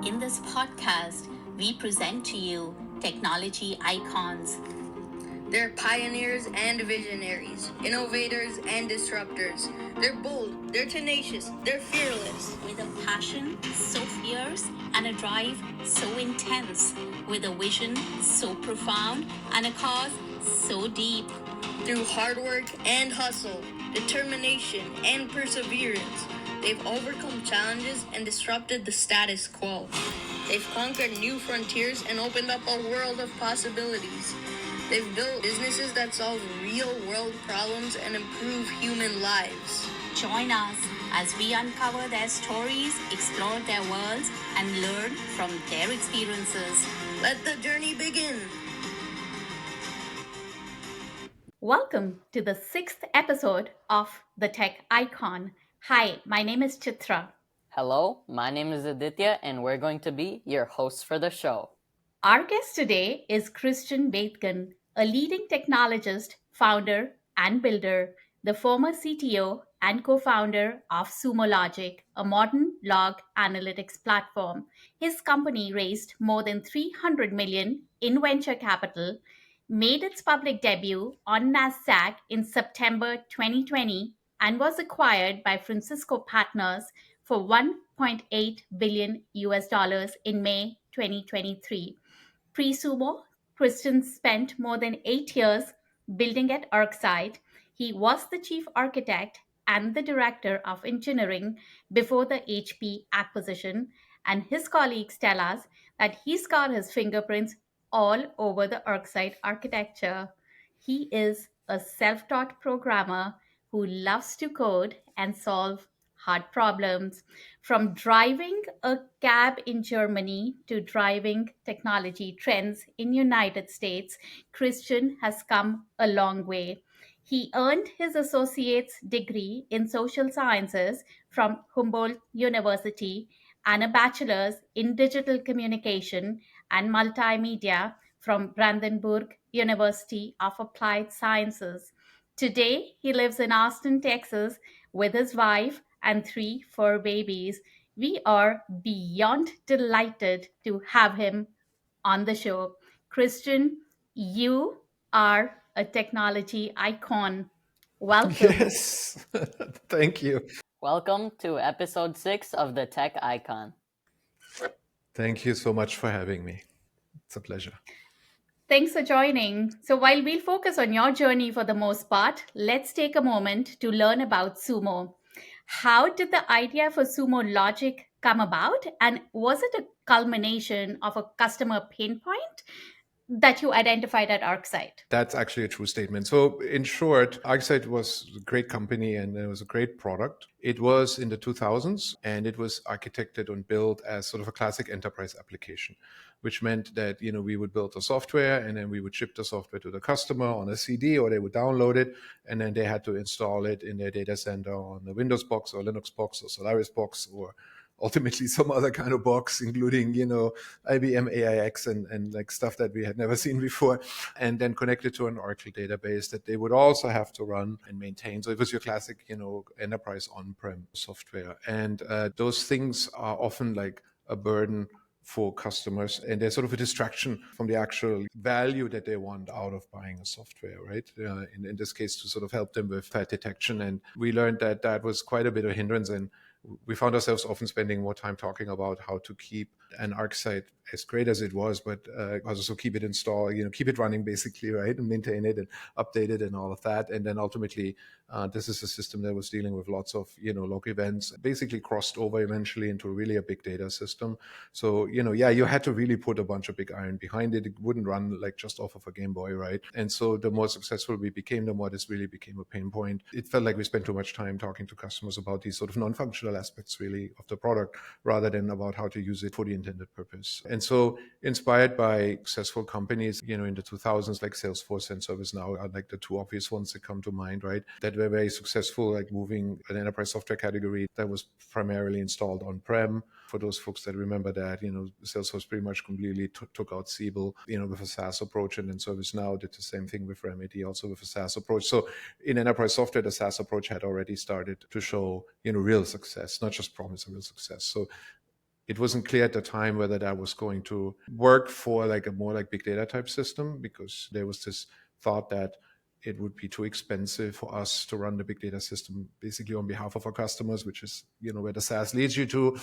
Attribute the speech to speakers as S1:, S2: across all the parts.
S1: In this podcast, we present to you technology icons.
S2: They're pioneers and visionaries, innovators and disruptors. They're bold, they're tenacious, they're fearless.
S1: With a passion so fierce and a drive so intense. With a vision so profound and a cause so deep.
S2: Through hard work and hustle, determination and perseverance, they've overcome challenges and disrupted the status quo. They've conquered new frontiers and opened up a world of possibilities. They've built businesses that solve real-world problems and improve human lives.
S1: Join us as we uncover their stories, explore their worlds, and learn from their experiences.
S2: Let the journey begin.
S1: Welcome to the 6th episode of The Tech Icon. Hi, my name is Chitra.
S3: Hello, my name is Aditya, and we're going to be your hosts for the show.
S1: Our guest today is Beedgen, a leading technologist, founder, and builder, the former CTO and co-founder of Sumo Logic, a modern log analytics platform. His company raised more than $300 million in venture capital, made its public debut on Nasdaq in September 2020, and was acquired by Francisco Partners for $1.8 billion in May 2023. Pre-Sumo, Christian spent more than 8 years building at ArcSight. He was the chief architect and the director of engineering before the HP acquisition, and his colleagues tell us that he's got his fingerprints all over the ArcSight architecture. He is a self-taught programmer who loves to code and solve hard problems. From driving a cab in Germany to driving technology trends in United States, Christian has come a long way. He earned his associate's degree in social sciences from Humboldt University and a bachelor's in digital communication and multimedia from Brandenburg University of Applied Sciences. Today, he lives in Austin, Texas, with his wife and 3 fur babies. We are beyond delighted to have him on the show. Christian, you are a technology icon. Welcome.
S4: Yes, thank you.
S3: Welcome to episode 6 of the Tech Icon.
S4: Thank you so much for having me. It's a pleasure.
S1: Thanks for joining. So, while we'll focus on your journey for the most part, let's take a moment to learn about Sumo. How did the idea for Sumo Logic come about? And was it a culmination of a customer pain point that you identified at ArcSight?
S4: That's actually a true statement. So, in short, ArcSight was a great company and it was a great product. It was in the 2000s and it was architected and built as sort of a classic enterprise application, which meant that we would build the software and then we would ship the software to the customer on a CD, or they would download it and then they had to install it in their data center on the Windows box or Linux box or Solaris box, or ultimately some other kind of box, including, IBM AIX and like stuff that we had never seen before, and then connected to an Oracle database that they would also have to run and maintain. So it was your classic, enterprise on-prem software. And those things are often like a burden for customers, and they're sort of a distraction from the actual value that they want out of buying a software, right? In this case, to sort of help them with threat detection. And we learned that that was quite a bit of hindrance, and we found ourselves often spending more time talking about how to keep an ArcSight as great as it was, but also keep it installed, keep it running basically, right? And maintain it and update it and all of that. And then ultimately, this is a system that was dealing with lots of, log events, basically crossed over eventually into really a big data system. So, you had to really put a bunch of big iron behind it. It wouldn't run like just off of a Game Boy, right? And so the more successful we became, the more this really became a pain point. It felt like we spent too much time talking to customers about these sort of non-functional aspects really of the product, rather than about how to use it for the intended purpose. And so inspired by successful companies, in the 2000s, like Salesforce and ServiceNow are like the two obvious ones that come to mind, right? That were very successful, like moving an enterprise software category that was primarily installed on-prem. For those folks that remember that, Salesforce pretty much completely took out Siebel, with a SaaS approach, and then ServiceNow did the same thing with Remedy, also with a SaaS approach. So in enterprise software, the SaaS approach had already started to show, real success, not just promise of real success. So It wasn't clear at the time whether that was going to work for like a more like big data type system, because there was this thought that it would be too expensive for us to run the big data system basically on behalf of our customers, which is, where the SaaS leads you to.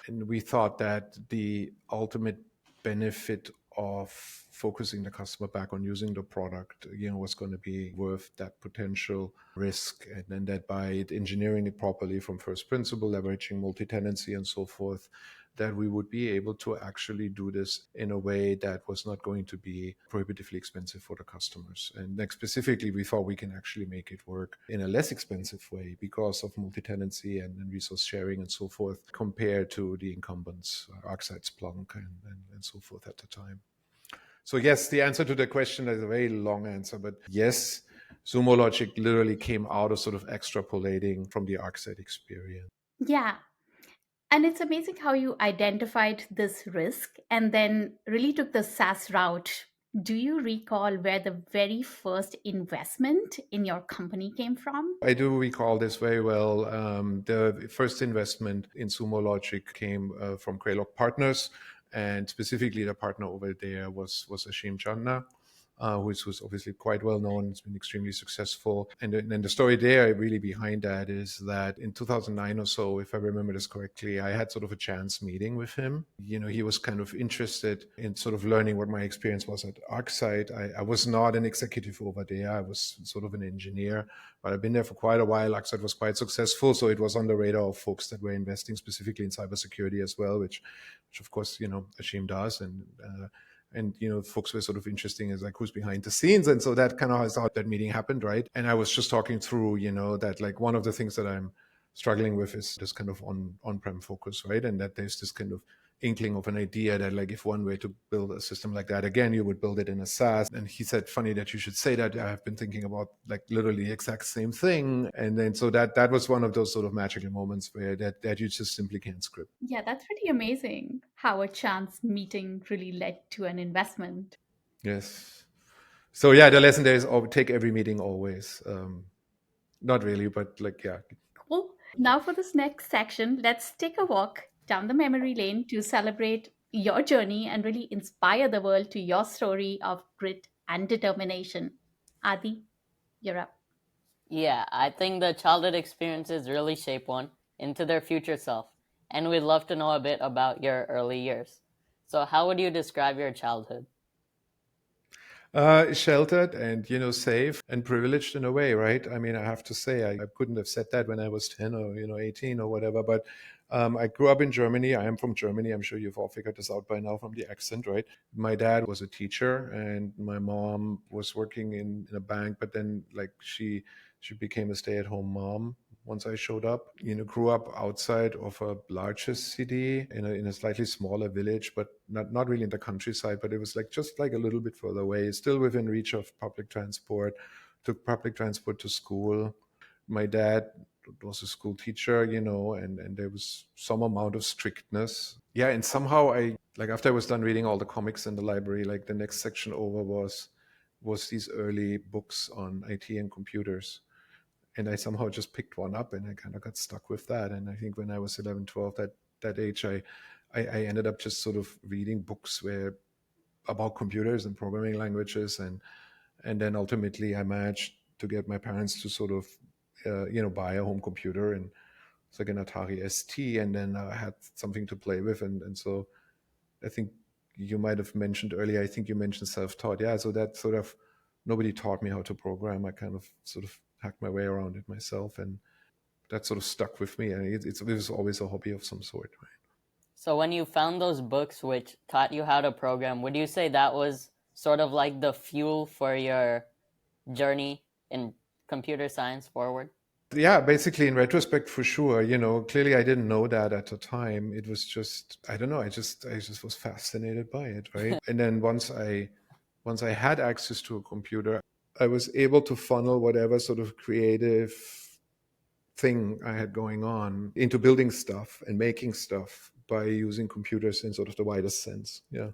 S4: And we thought that the ultimate benefit of focusing the customer back on using the product, was going to be worth that potential risk. And then that by engineering it properly from first principle, leveraging multi-tenancy and so forth, that we would be able to actually do this in a way that was not going to be prohibitively expensive for the customers. And next, specifically, we thought we can actually make it work in a less expensive way because of multi-tenancy and resource sharing and so forth, compared to the incumbents, ArcSight, Splunk, and so forth at the time. So yes, the answer to the question is a very long answer, but yes, Sumo Logic literally came out of sort of extrapolating from the ArcSight experience.
S1: Yeah. And it's amazing how you identified this risk and then really took the SaaS route. Do you recall where the very first investment in your company came from?
S4: I do recall this very well. The first investment in Sumo Logic came from Greylock Partners, and specifically the partner over there was Ashim Chandna, who's obviously quite well known. It's been extremely successful. And then the story there really behind that is that in 2009 or so, if I remember this correctly, I had sort of a chance meeting with him. He was kind of interested in sort of learning what my experience was at ArcSight. I was not an executive over there. I was sort of an engineer, but I've been there for quite a while. ArcSight was quite successful, so it was on the radar of folks that were investing specifically in cybersecurity as well, which of course, Ashim does. And folks were sort of interesting as like who's behind the scenes, and so that kind of is how that meeting happened, right? And I was just talking through that like one of the things that I'm struggling with is this kind of on-prem focus, right? And that there's this kind of inkling of an idea that like if one way to build a system like that again, you would build it in a SaaS. And he said, funny that you should say that. I have been thinking about like literally the exact same thing. And then so that was one of those sort of magical moments where that you just simply can't script.
S1: Yeah, that's pretty amazing how a chance meeting really led to an investment.
S4: Yes. So yeah, the lesson there is take every meeting always. Not really, but like, yeah.
S1: Cool. Now, for this next section, let's take a walk down the memory lane to celebrate your journey and really inspire the world to your story of grit and determination. Adi, you're up.
S3: Yeah, I think the childhood experiences really shape one into their future self, and we'd love to know a bit about your early years. So, how would you describe your childhood?
S4: Sheltered and safe and privileged in a way, right? I mean, I have to say I couldn't have said that when I was 10 or 18 or whatever, but I grew up in Germany. I am from Germany. I'm sure you've all figured this out by now from the accent, right? My dad was a teacher and my mom was working in a bank, but then like she became a stay-at-home mom once I showed up. Grew up outside of a larger city in a slightly smaller village, but not really in the countryside, but it was like just like a little bit further away, still within reach of public transport. Took public transport to school. My dad was a school teacher, and there was some amount of strictness. Yeah, and somehow like after I was done reading all the comics in the library, like the next section over was these early books on IT and computers. And I somehow just picked one up and I kind of got stuck with that. And I think when I was 11, 12, that age, I ended up just sort of reading books about computers and programming languages. And then ultimately I managed to get my parents to sort of, buy a home computer, and it's like an Atari ST. And then I had something to play with. And so I think you might have mentioned earlier, I think you mentioned self-taught. Yeah. So that sort of, nobody taught me how to program. I kind of sort of hacked my way around it myself. And that sort of stuck with me. And it was always a hobby of some sort, right?
S3: So, when you found those books which taught you how to program, would you say that was sort of like the fuel for your journey in computer science forward?
S4: Yeah, basically in retrospect, for sure. Clearly I didn't know that at the time. It was just, I don't know, I just was fascinated by it, right? And then once I had access to a computer, I was able to funnel whatever sort of creative thing I had going on into building stuff and making stuff by using computers in sort of the widest sense. Yeah.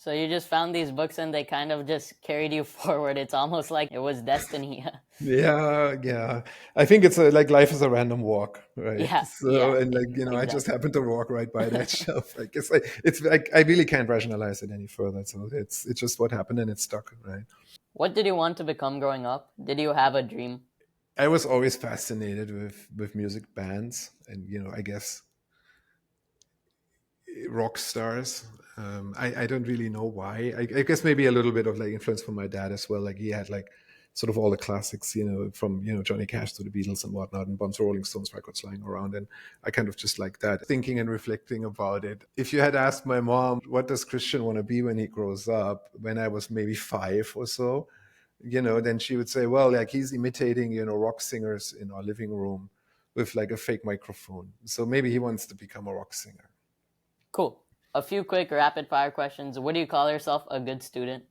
S3: So you just found these books and they kind of just carried you forward. It's almost like it was destiny.
S4: Yeah. I think it's like life is a random walk, right?
S3: Yeah,
S4: So,
S3: yeah,
S4: and like, I just
S3: exactly.
S4: happened to walk right by that shelf. I guess it's like, I really can't rationalize it any further. So it's just what happened and it stuck, right?
S3: What did you want to become growing up? Did you have a dream?
S4: I was always fascinated with music bands and, I guess rock stars. I don't really know why. I guess maybe a little bit of like influence from my dad as well. Like he had like sort of all the classics, from Johnny Cash to the Beatles and whatnot, and bunch of Rolling Stones records lying around. And I kind of just like that, thinking and reflecting about it. If you had asked my mom, what does Christian want to be when he grows up, when I was maybe 5 or so, then she would say, well, like he's imitating, rock singers in our living room with like a fake microphone. So maybe he wants to become a rock singer.
S3: Cool. A few quick rapid fire questions. Would you call yourself a good student?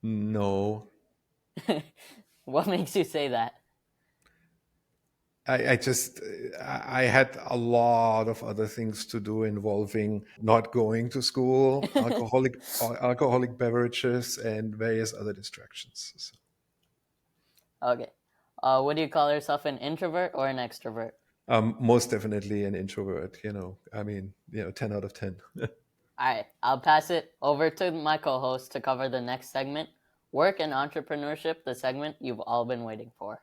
S4: No.
S3: What makes you say that?
S4: I just I had a lot of other things to do involving not going to school, alcoholic beverages, and various other distractions. So,
S3: Okay. Would you call yourself an introvert or an extrovert?
S4: most definitely an introvert. I mean, 10 out of 10.
S3: All right. I'll pass it over to my co-host to cover the next segment, work and entrepreneurship, the segment you've all been waiting for.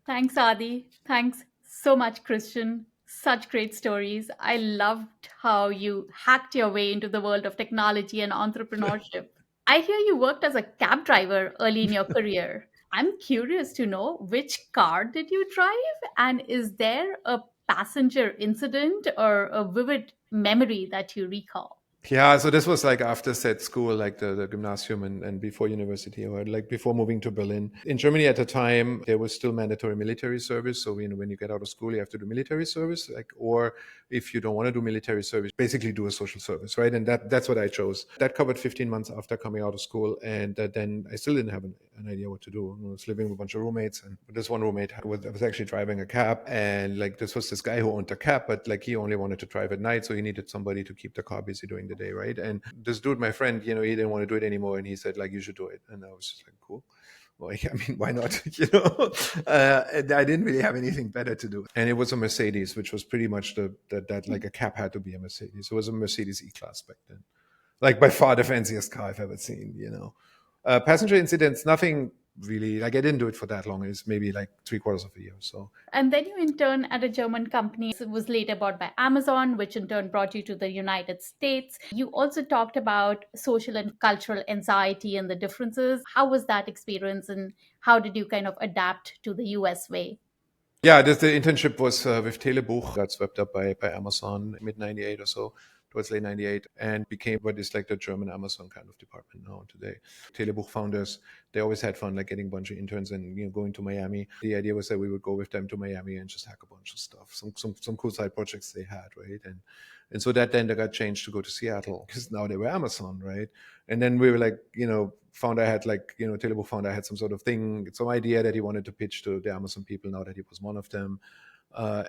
S1: Thanks, Adi. Thanks so much, Christian. Such great stories. I loved how you hacked your way into the world of technology and entrepreneurship. I hear you worked as a cab driver early in your career. I'm curious to know, which car did you drive? And is there a passenger incident or a vivid memory that you recall?
S4: Yeah, so this was like after said school, like the gymnasium and before university, or like before moving to Berlin. In Germany at the time, there was still mandatory military service. So, when you get out of school, you have to do military service, like, or if you don't want to do military service, basically do a social service, right? And that's what I chose. That covered 15 months after coming out of school. And then I still didn't have an idea what to do. I was living with a bunch of roommates, and this one roommate was actually driving a cab. And like, this was this guy who owned a cab, but like he only wanted to drive at night. So he needed somebody to keep the car busy during the day, right? And this dude, my friend, he didn't want to do it anymore. And he said, like, you should do it. And I was just like, cool. Well, I mean, why not? And I didn't really have anything better to do. And it was a Mercedes, which was pretty much that like a cab had to be a Mercedes. It was a Mercedes E-Class back then, like by far the fanciest car I've ever seen. Passenger incidents, nothing really. Like I didn't do it for that long. It's maybe like 3/4 of a year. So
S1: And then you interned at a German company. It was later bought by Amazon, which in turn brought you to the United States. You also talked about social and cultural anxiety and the differences. How was that experience, and how did you kind of adapt to the US way?
S4: yeah, the internship was with Telebuch. Got swept up by Amazon mid '98 or so, towards late '98, and became what is like the German Amazon kind of department now today. Telebuch founders, they always had fun, like getting a bunch of interns and going to Miami. The idea was that we would go with them to Miami and just hack a bunch of stuff, some cool side projects they had, right? And so that then they got changed to go to Seattle because now they were Amazon, right? And then we were like, founder had like, Telebuch founder had some sort of thing, some idea that he wanted to pitch to the Amazon people now that he was one of them.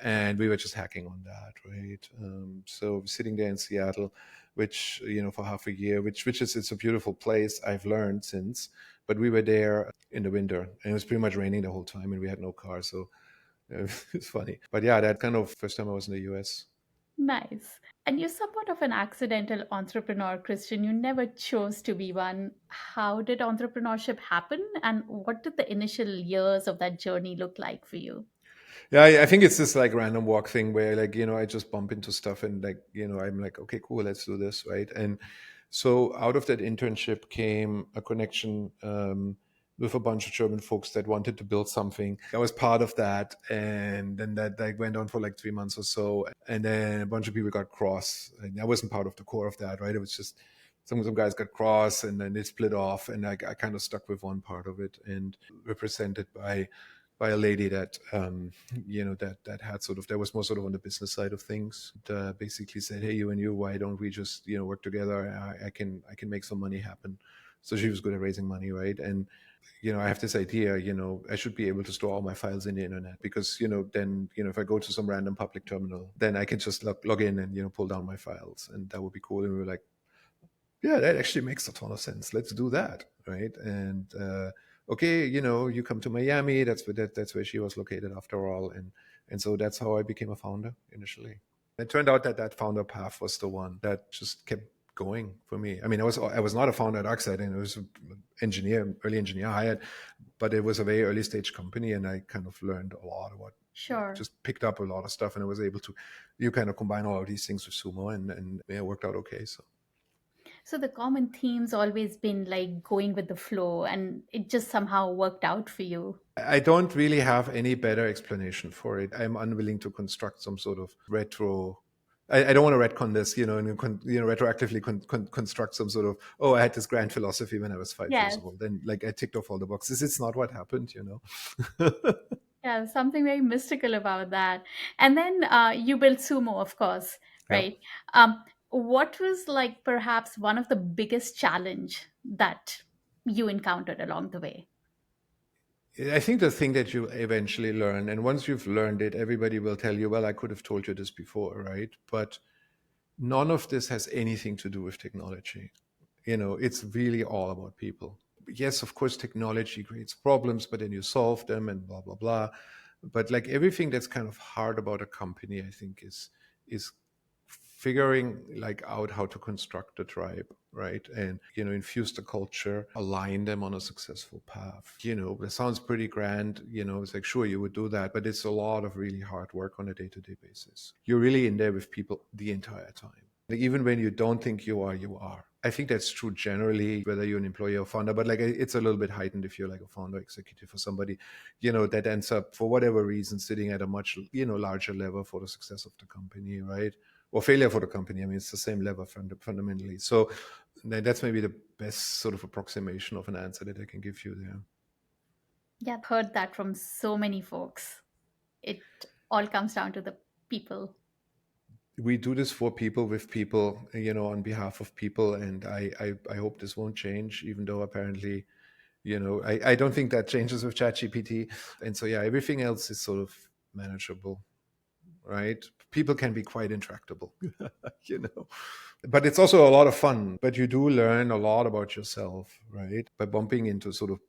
S4: And we were just hacking on that, right? So sitting there in Seattle, which, for half a year, which is, it's a beautiful place, I've learned since, but we were there in the winter and it was pretty much raining the whole time and we had no car. So it's funny. But yeah, that kind of first time I was in the US.
S1: Nice. And you're somewhat of an accidental entrepreneur, Christian. You never chose to be one. How did entrepreneurship happen? And what did the initial years of that journey look like for you?
S4: Yeah, I think it's this like random walk thing where like, I just bump into stuff and like, I'm like, okay, cool, let's do this, right? And so out of that internship came a connection with a bunch of German folks that wanted to build something. I was part of that. And then that like went on for like 3 months or so. And then a bunch of people got cross. And I wasn't part of the core of that, right? It was just some guys got cross and then they split off. And I kind of stuck with one part of it and represented by a lady that that had sort of, that was more sort of on the business side of things. Basically said, hey, you and you, why don't we just work together? I can make some money happen. So she was good at raising money, right? And I have this idea, I should be able to store all my files in the internet because then if I go to some random public terminal, then I can just log in and pull down my files, and that would be cool. And we were like, yeah, that actually makes a ton of sense. Let's do that, right? And okay, you come to Miami. That's where she was located after all, and so that's how I became a founder initially. It turned out that that founder path was the one that just kept going for me. I mean, I was not a founder at Oxide, and it was an early engineer hired, but it was a very early stage company, and I kind of learned a lot about,
S1: Sure.
S4: just picked up a lot of stuff, and I was able to, you kind of combine all of these things with Sumo, and yeah, it worked out okay.
S1: So the common theme's always been like going with the flow, and it just somehow worked out for you.
S4: I don't really have any better explanation for it. I'm unwilling to construct some sort of retro. I don't want to retcon this, and retroactively construct some sort of, oh, I had this grand philosophy when I was 5 years
S1: Yes.
S4: old, and like I ticked off all the boxes. It's not what happened.
S1: Yeah, something very mystical about that. And then you built Sumo, of course,
S4: Yeah.
S1: right? What was like perhaps one of the biggest challenge that you encountered along the way?
S4: I think the thing that you eventually learn, and once you've learned it, everybody will tell you, well, I could have told you this before, right? But none of this has anything to do with technology. It's really all about people. Yes, of course, technology creates problems, but then you solve them and blah, blah, blah. But like everything that's kind of hard about a company, I think is figuring like out how to construct a tribe, right? And infuse the culture, align them on a successful path. That sounds pretty grand. It's like, sure, you would do that, but it's a lot of really hard work on a day-to-day basis. You're really in there with people the entire time. Like, even when you don't think you are, you are. I think that's true generally, whether you're an employee or founder, but like it's a little bit heightened if you're like a founder executive or somebody, that ends up for whatever reason sitting at a much, larger level for the success of the company, right? Or failure for the company. I mean, it's the same level fundamentally. So that's maybe the best sort of approximation of an answer that I can give you there.
S1: Yeah, I've heard that from so many folks. It all comes down to the people.
S4: We do this for people, with people, on behalf of people, and I hope this won't change, even though apparently, I don't think that changes with ChatGPT. And so yeah, everything else is sort of manageable, right? People can be quite intractable, you know. But it's also a lot of fun. But you do learn a lot about yourself, right? By bumping into sort of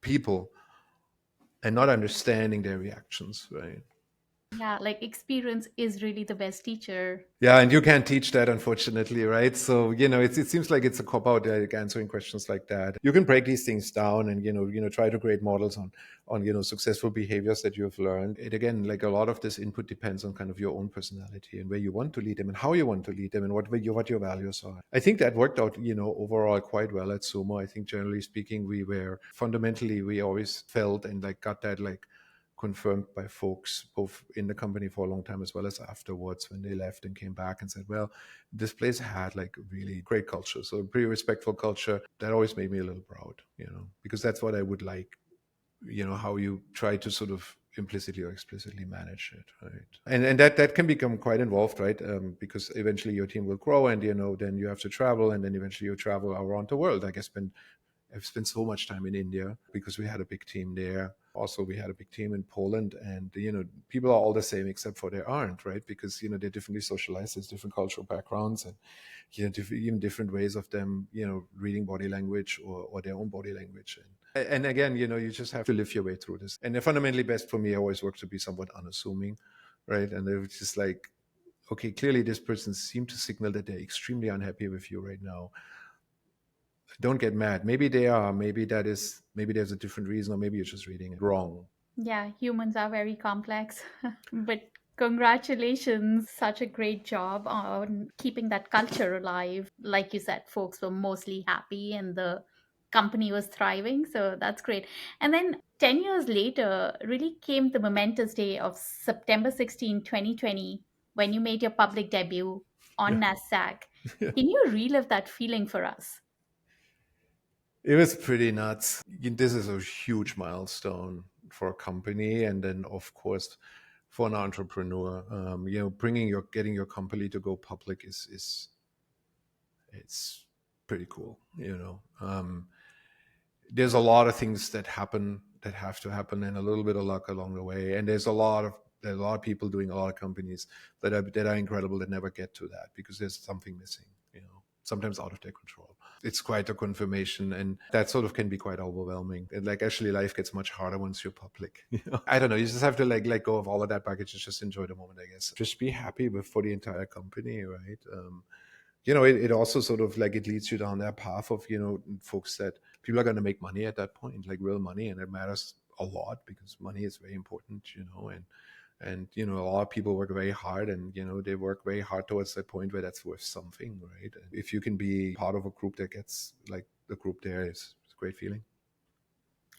S4: people and not understanding their reactions, right?
S1: Yeah, like experience is really the best teacher.
S4: Yeah, and you can't teach that, unfortunately, right? So, it seems like it's a cop out, like answering questions like that. You can break these things down and, try to create models on, successful behaviors that you've learned. It again, like a lot of this input depends on kind of your own personality and where you want to lead them and how you want to lead them and what your values are. I think that worked out, overall quite well at Sumo. I think generally speaking, we always felt and like got that like confirmed by folks both in the company for a long time as well as afterwards when they left and came back and said, well, this place had like really great culture, so a pretty respectful culture. That always made me a little proud, because that's what I would like, how you try to sort of implicitly or explicitly manage it, right? And that can become quite involved, right? Because eventually your team will grow, and then you have to travel, and then eventually you travel around the world. I've spent so much time in India because we had a big team there. Also, we had a big team in Poland, and people are all the same except for they aren't, right? Because they're differently socialized, there's different cultural backgrounds, and even different ways of them, reading body language or their own body language. And again, you just have to live your way through this. And the fundamentally best for me always works to be somewhat unassuming, right? And it was just like, okay, clearly this person seemed to signal that they're extremely unhappy with you right now. Don't get mad. Maybe they are. Maybe there's a different reason, or maybe you're just reading it wrong.
S1: Yeah, humans are very complex. But congratulations, such a great job on keeping that culture alive. Like you said, folks were mostly happy and the company was thriving. So that's great. And then 10 years later, really came the momentous day of September 16, 2020, when you made your public debut
S4: Yeah.
S1: on Nasdaq.
S4: Yeah.
S1: Can you relive that feeling for us?
S4: It was pretty nuts. This is a huge milestone for a company, and then of course for an entrepreneur. Getting your company to go public is it's pretty cool. There's a lot of things that have to happen, and a little bit of luck along the way. And there's a lot of people doing a lot of companies that are incredible that never get to that because there's something missing. sometimes out of their control. It's quite a confirmation, and that sort of can be quite overwhelming. And like actually life gets much harder once you're public. I don't know, you just have to like let go of all of that baggage and just enjoy the moment, I guess. Just be happy with for the entire company, right? It also sort of like it leads you down that path of, folks that people are going to make money at that point, like real money, and it matters a lot because money is very important, and a lot of people work very hard, and they work very hard towards that point where that's worth something, right? If you can be part of a group that gets like the group there, it's a great feeling.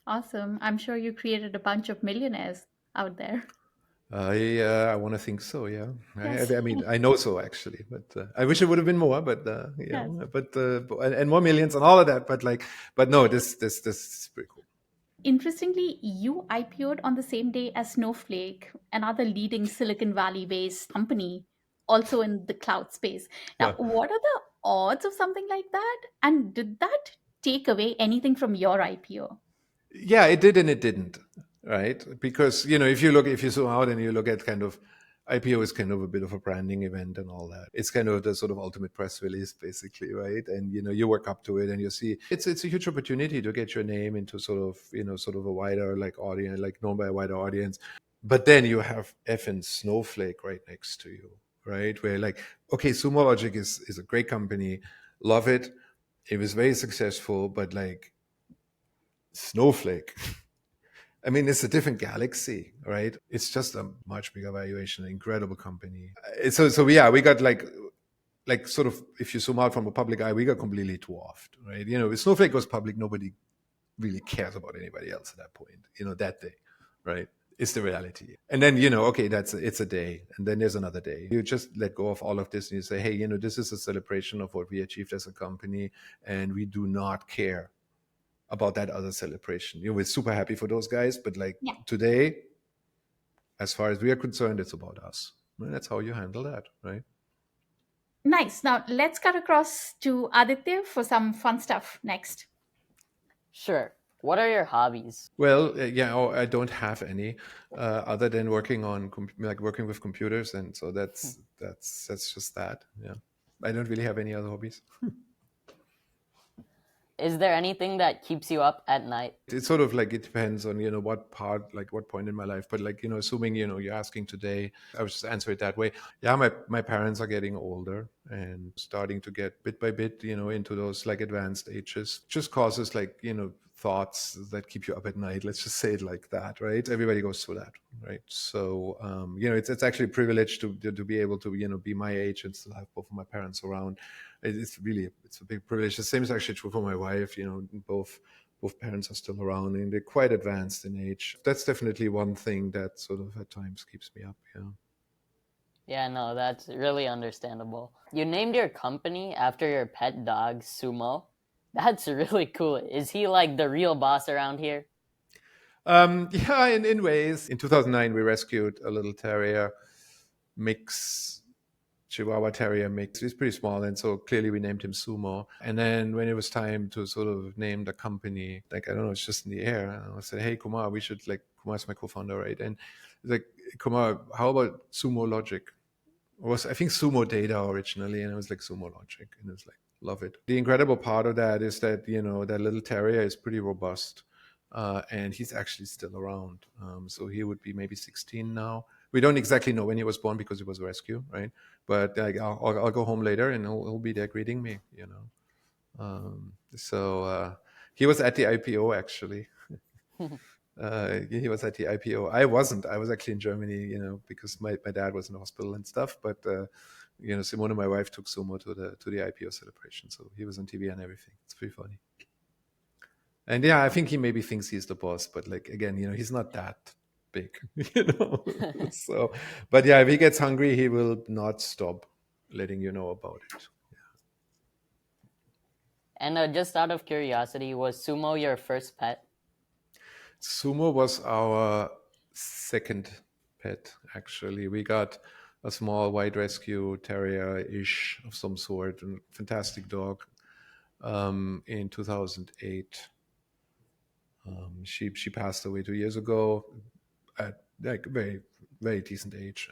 S1: Awesome. I'm sure you created a bunch of millionaires out there.
S4: I want to think so. Yeah,
S1: Yes.
S4: I mean, I know so actually, but I wish it would have been more. But
S1: Yes.
S4: and more millions and all of that. But no, this is pretty cool.
S1: Interestingly, you IPO'd on the same day as Snowflake, another leading Silicon Valley based company, also in the cloud space. Now,
S4: Yeah.
S1: what are the odds of something like that? And did that take away anything from your IPO?
S4: Yeah, it did and it didn't, right? Because if you zoom out and you look at kind of IPO is kind of a bit of a branding event and all that. It's kind of the sort of ultimate press release, basically, right? And you work up to it and you see it's a huge opportunity to get your name into sort of a wider like audience, like known by a wider audience. But then you have effing Snowflake right next to you, right? Where like, okay, Sumo Logic is a great company, love it. It was very successful, but like Snowflake. I mean, it's a different galaxy, right? It's just a much bigger valuation, an incredible company. So yeah, we got like sort of if you zoom out from a public eye, we got completely dwarfed, right? If Snowflake was public, nobody really cares about anybody else at that point, that day, right? It's the reality. And then, okay, it's a day. And then there's another day. You just let go of all of this and you say, hey, this is a celebration of what we achieved as a company. And we do not care about that other celebration. We're super happy for those guys, but like
S1: Yeah.
S4: today, as far as we are concerned, it's about us. And that's how you handle that, right?
S1: Nice. Now, let's cut across to Aditya for some fun stuff next.
S3: Sure. What are your hobbies?
S4: Well, I don't have any other than working on working with computers, and so that's just that. Yeah, I don't really have any other hobbies.
S3: Is there anything that keeps you up at night?
S4: It's sort of like it depends on what part, like what point in my life, but like assuming you're asking today, I would just answer it that way. Yeah, my parents are getting older and starting to get bit by bit into those like advanced ages. Just causes like thoughts that keep you up at night, let's just say it like that, right? Everybody goes through that, right? So it's actually a privilege to be able to be my age and still have both of my parents around. It's a big privilege. The same is actually true for my wife. Both parents are still around and they're quite advanced in age. That's definitely one thing that sort of at times keeps me up. Yeah.
S3: Yeah, no, that's really understandable. You named your company after your pet dog, Sumo. That's really cool. Is he like the real boss around here?
S4: Yeah, in ways. In 2009, we rescued a little terrier mix, Chihuahua Terrier mix. He's pretty small, and so clearly we named him Sumo. And then when it was time to sort of name the company, like I don't know, it's just in the air. And I said, "Hey, Kumar, we should Kumar's my co-founder, right?" And he's like, "Kumar, how about Sumo Logic?" It was I think Sumo Data originally, and it was like Sumo Logic, and it was like love it. The incredible part of that is that that little terrier is pretty robust. And he's actually still around. So he would be maybe 16 now. We don't exactly know when he was born because he was a rescue, right? But like, I'll go home later and he'll be there greeting me, So he was at the IPO actually. He was at the IPO. I wasn't. I was actually in Germany, because my dad was in the hospital and stuff. But Simone, my wife, took Sumo to the IPO celebration, so he was on TV and everything. It's pretty funny. And yeah, I think he maybe thinks he's the boss, but like again, he's not that big, So, but yeah, if he gets hungry, he will not stop letting you know about it.
S3: And just out of curiosity, was Sumo your first pet?
S4: Sumo was our second pet, actually. We got a small white rescue terrier-ish of some sort, a fantastic dog, in 2008. She passed away 2 years ago at like very, very decent age.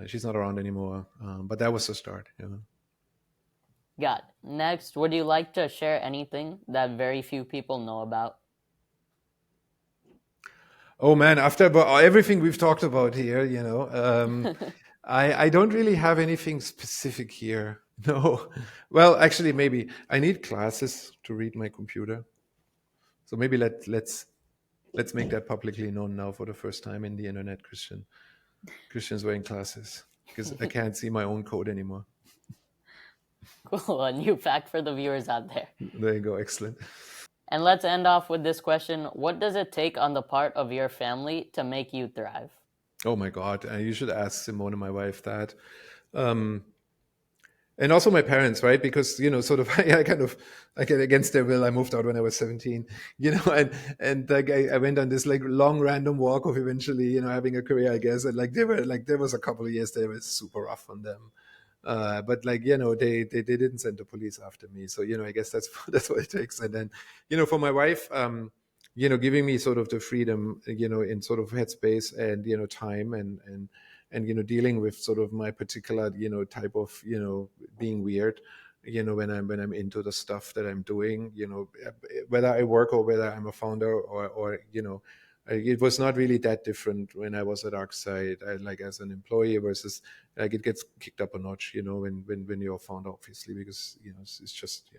S4: She's not around anymore, but that was the start.
S3: Got it. Next, would you like to share anything that very few people know about?
S4: Oh man, after everything we've talked about here, I don't really have anything specific here. No. Well, actually, maybe I need classes to read my computer. So maybe let's make that publicly known now for the first time in the internet, Christian. Christian's wearing classes because I can't see my own code anymore.
S3: Cool, a new fact for the viewers out there.
S4: There you go, excellent.
S3: And let's end off with this question. What does it take on the part of your family to make you thrive?
S4: Oh my God, you should ask Simone, my wife, that. Um, and also my parents, right? Because sort of, I kind of, like against their will, I moved out when I was 17. And like I went on this like long random walk of eventually, having a career, I guess. And like there was a couple of years that was super rough on them. But like they didn't send the police after me, so I guess that's that's what it takes. And then for my wife, giving me sort of the freedom, in sort of headspace and time and dealing with sort of my particular type of being weird, when I'm into the stuff that I'm doing, whether I work or whether I'm a founder or it was not really that different when I was at ArcSight, like as an employee versus like it gets kicked up a notch, when you're a founder, obviously, because it's just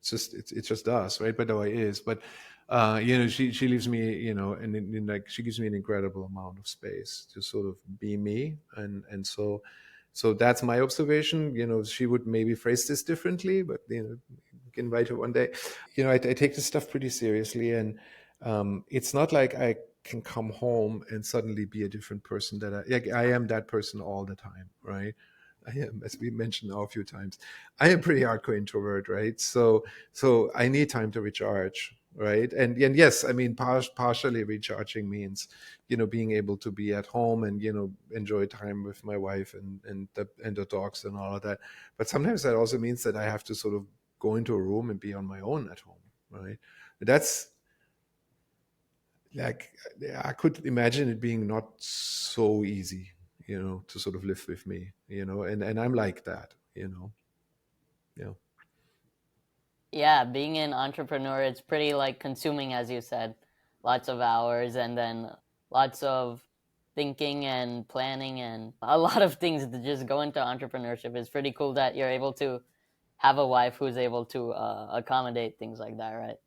S4: it's just us, right? But the way it is, but she leaves me, and like she gives me an incredible amount of space to sort of be me, and so that's my observation. She would maybe phrase this differently, but you can invite her one day. I take this stuff pretty seriously, and it's not like I can come home and suddenly be a different person that I am that person all the time, right? I am, as we mentioned now a few times, I am pretty hardcore introvert, right? So I need time to recharge, right? And yes, I mean, partially recharging means, being able to be at home and, enjoy time with my wife and the dogs and all of that. But sometimes that also means that I have to sort of go into a room and be on my own at home, right? That's like, I could imagine it being not so easy, to sort of live with me, and I'm like that, yeah.
S3: Yeah, being an entrepreneur, it's pretty like consuming, as you said, lots of hours and then lots of thinking and planning and a lot of things that just go into entrepreneurship. It's pretty cool that you're able to have a wife who's able to accommodate things like that, right?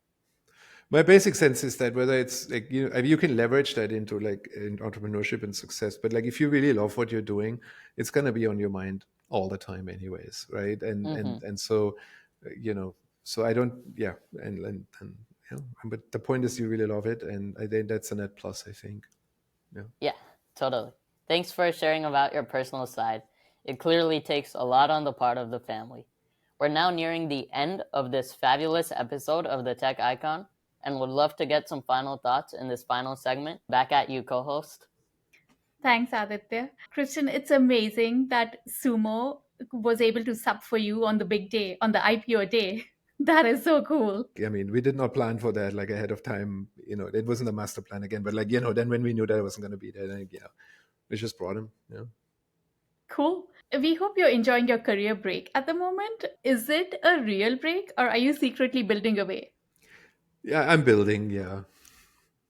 S4: My basic sense is that whether it's like you can leverage that into like in entrepreneurship and success, but like if you really love what you're doing, it's gonna be on your mind all the time, anyways, right? And
S3: Mm-hmm.
S4: and so, so I don't, yeah, and yeah. But the point is, you really love it, and I think that's a net plus. I think, yeah.
S3: Yeah, totally. Thanks for sharing about your personal side. It clearly takes a lot on the part of the family. We're now nearing the end of this fabulous episode of the Tech Icon and would love to get some final thoughts in this final segment. Back at you, co host.
S1: Thanks, Aditya. Christian, it's amazing that Sumo was able to sub for you on the big day, on the IPO day. That is so cool.
S4: I mean, we did not plan for that like ahead of time. It wasn't a master plan again, but like then when we knew that I wasn't going to be there, then we just brought him. Yeah.
S1: Cool. We hope you're enjoying your career break at the moment. Is it a real break or are you secretly building away?
S4: Yeah, I'm building. Yeah,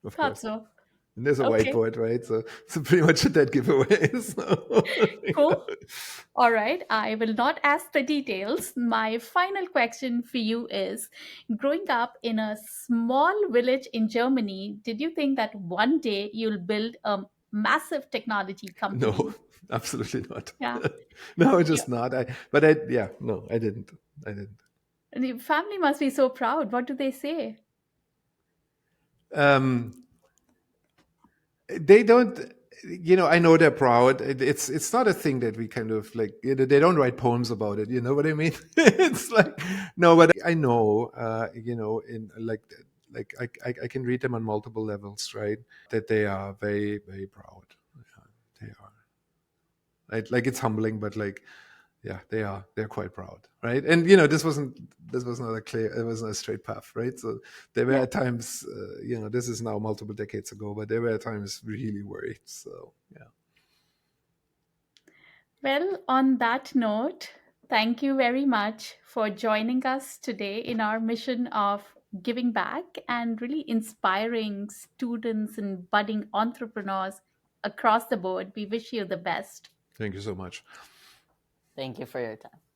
S4: of
S1: Thought
S4: course.
S1: so.
S4: And there's a
S1: Okay,
S4: whiteboard, right? So pretty much a dead giveaway. So,
S1: cool. All right, I will not ask the details. My final question for you is, growing up in a small village in Germany, did you think that one day you'll build a massive technology
S4: no,
S1: company?
S4: absolutely not.
S1: Yeah.
S4: No,
S1: Yeah.
S4: just not. Yeah, no, I didn't. I didn't.
S1: And your family must be so proud. What do they say?
S4: Um, they don't. I know they're proud. It's not a thing that we kind of like. They don't write poems about it. You know what I mean? It's like no, but I know. In like I can read them on multiple levels, right? That they are very very proud. Yeah, they are. Right? Like it's humbling, but like yeah, they're quite proud, right? And this was not a clear, it wasn't a straight path, right? So there were
S1: Yeah.
S4: at times, this is now multiple decades ago, but there were at times really worried. So yeah.
S1: Well, on that note, Thank you very much for joining us today in our mission of giving back and really inspiring students and budding entrepreneurs across the board. We wish you the best.
S4: Thank you so much.
S3: Thank you for your time.